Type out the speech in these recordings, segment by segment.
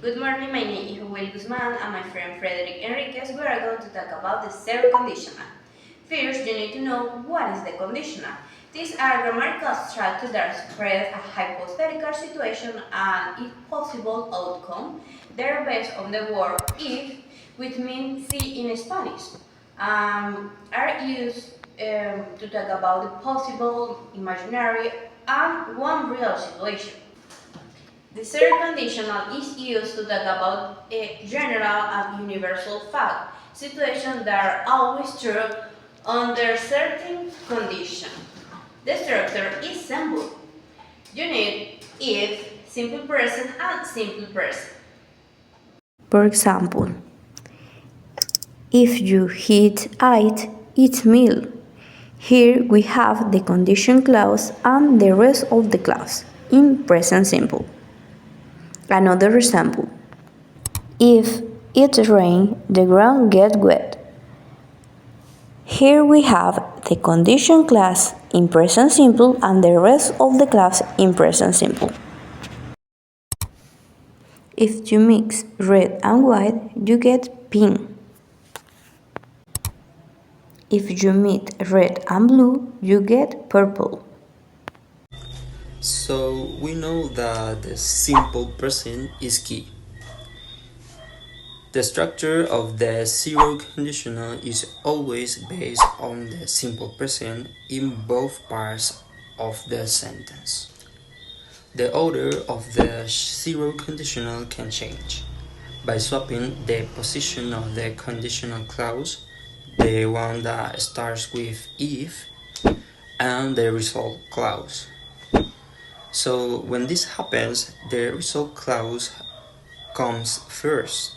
Good morning, my name is Joel Guzman and my friend Frederick Enriquez. We are going to talk about the zero conditional. First, you need to know what is the conditional. These are grammatical structures that express a hypothetical situation and if possible outcome. They are based on the word if, which means see in Spanish, are used to talk about the possible, imaginary, and one real situation. The third conditional is used to talk about a general and universal fact, situations that are always true under certain conditions. The structure is simple. You need if, simple present, and simple present. For example, if you eat eat meal. Here we have the condition clause and the rest of the clause in present simple. Another example. If it rains, the ground gets wet. Here we have the condition clause in present simple and the rest of the clause in present simple. If you mix red and white, you get pink. If you mix red and blue, you get purple. So we know that the simple present is key. The structure of the zero conditional is always based on the simple present in both parts of the sentence. The order of the zero conditional can change by swapping the position of the conditional clause, the one that starts with if, and the result clause. So when this happens, the result clause comes first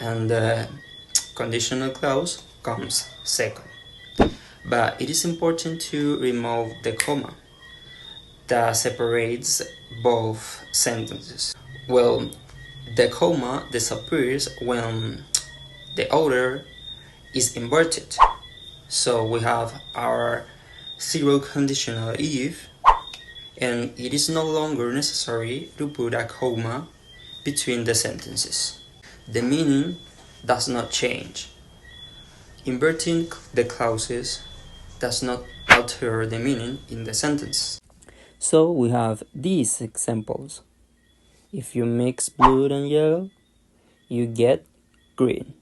and the conditional clause comes second. But it is important to remove the comma that separates both sentences. Well, the comma disappears when the order is inverted. So we have our zero conditional if, and it is no longer necessary to put a comma between the sentences. The meaning does not change. Inverting the clauses does not alter the meaning in the sentence. So we have these examples. If you mix blue and yellow, you get green.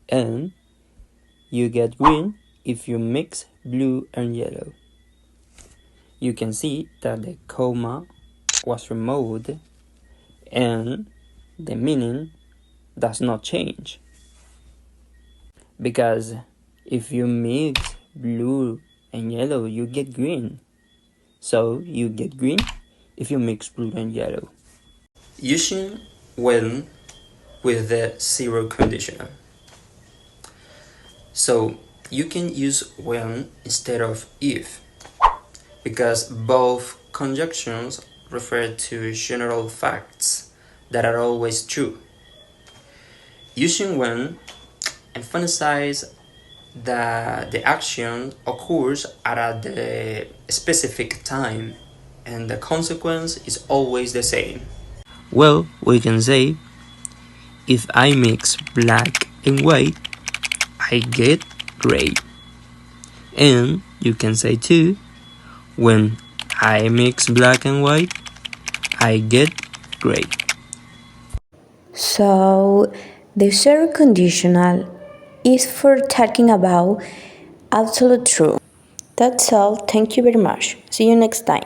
And you get green if you mix blue and yellow. You can see that the comma was removed and the meaning does not change. Because if you mix blue and yellow, you get green. So you get green if you mix blue and yellow. Using when with the zero conditional. So you can use when instead of if, because both conjunctions refer to general facts that are always true. Using when emphasizes that the action occurs at the specific time and the consequence is always the same. Well, we can say, if I mix black and white, I get gray. And you can say too, when I mix black and white, I get gray. So, the zero conditional is for talking about absolute truth. That's all. Thank you very much. See you next time.